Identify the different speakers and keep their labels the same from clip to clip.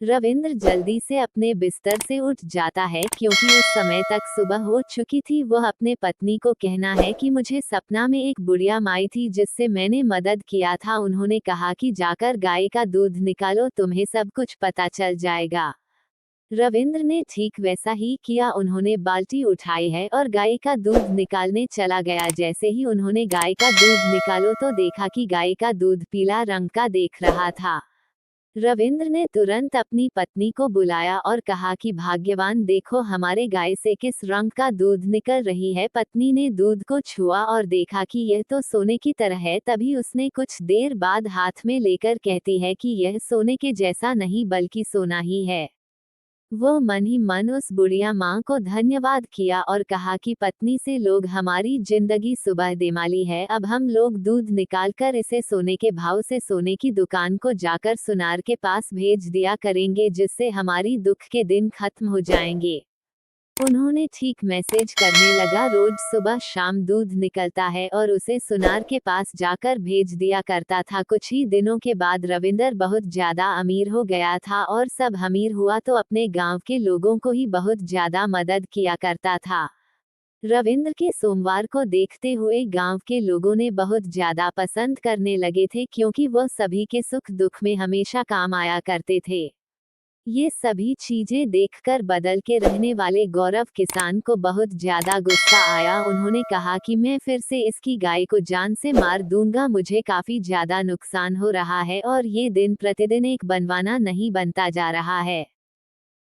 Speaker 1: रविंद्र जल्दी से अपने बिस्तर से उठ जाता है क्योंकि उस समय तक सुबह हो चुकी थी। वह अपने पत्नी को कहना है कि मुझे सपना में एक बुढ़िया माई थी जिससे मैंने मदद किया था। उन्होंने कहा कि जाकर गाय का दूध निकालो, तुम्हें सब कुछ पता चल जाएगा। रविंद्र ने ठीक वैसा ही किया। उन्होंने बाल्टी उठाई है और गाय का दूध निकालने चला गया। जैसे ही उन्होंने गाय का दूध निकालो तो देखा कि गाय का दूध पीला रंग का देख रहा था। रविंद्र ने तुरंत अपनी पत्नी को बुलाया और कहा कि भाग्यवान, देखो हमारे गाय से किस रंग का दूध निकल रही है। पत्नी ने दूध को छुआ और देखा कि यह तो सोने की तरह है। तभी उसने कुछ देर बाद हाथ में लेकर कहती है कि यह सोने के जैसा नहीं बल्कि सोना ही है। वो मन ही मन उस बुढ़िया माँ को धन्यवाद किया और कहा कि पत्नी से लोग हमारी जिंदगी सुबह देमाली है। अब हम लोग दूध निकालकर इसे सोने के भाव से सोने की दुकान को जाकर सुनार के पास भेज दिया करेंगे, जिससे हमारी दुख के दिन खत्म हो जाएंगे। उन्होंने ठीक मैसेज करने लगा। रोज सुबह शाम दूध निकलता है और उसे सुनार के पास जाकर भेज दिया करता था। कुछ ही दिनों के बाद रविंदर बहुत ज्यादा अमीर हो गया था और सब अमीर हुआ तो अपने गांव के लोगों को ही बहुत ज्यादा मदद किया करता था। रविंद्र के सोमवार को देखते हुए गांव के लोगों ने बहुत ज्यादा पसंद करने लगे थे क्योंकि वह सभी के सुख दुख में हमेशा काम आया करते थे। ये सभी चीजें देखकर बदल के रहने वाले गौरव किसान को बहुत ज्यादा गुस्सा आया। उन्होंने कहा कि मैं फिर से इसकी गाय को जान से मार दूंगा। मुझे काफी ज्यादा नुकसान हो रहा है और ये दिन प्रतिदिन एक बनवाना नहीं बनता जा रहा है।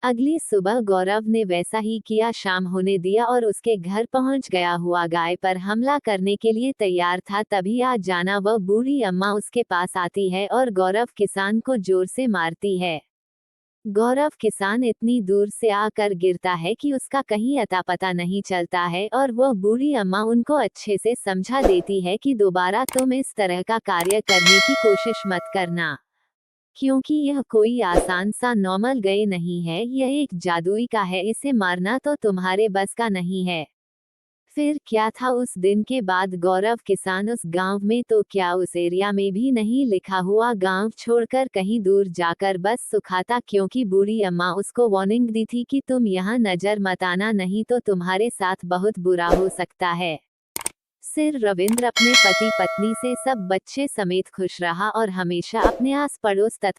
Speaker 1: अगली सुबह गौरव ने वैसा ही किया। शाम होने दिया और उसके घर पहुंच गया हुआ गाय पर हमला करने के लिए तैयार था। तभी आ जाना वह बूढ़ी अम्मा उसके पास आती है और गौरव किसान को जोर से मारती है। गौरव किसान इतनी दूर से आकर गिरता है कि उसका कहीं अता पता नहीं चलता है और वह बूढ़ी अम्मा उनको अच्छे से समझा देती है कि दोबारा तुम इस तरह का कार्य करने की कोशिश मत करना, क्योंकि यह कोई आसान सा नॉर्मल गाय नहीं है, यह एक जादुई का है। इसे मारना तो तुम्हारे बस का नहीं है। फिर क्या था, उस दिन के बाद गौरव किसान उस गांव में तो क्या उस एरिया में भी नहीं लिखा हुआ गांव छोड़कर कहीं दूर जाकर बस सुखाता, क्योंकि बूढ़ी अम्मा उसको वार्निंग दी थी कि तुम यहाँ नजर मत आना, नहीं तो तुम्हारे साथ बहुत बुरा हो सकता है। सिर रविंद्र अपने पति पत्नी से सब बच्चे समेत खुश रहा और हमेशा अपने आस पड़ोस तथा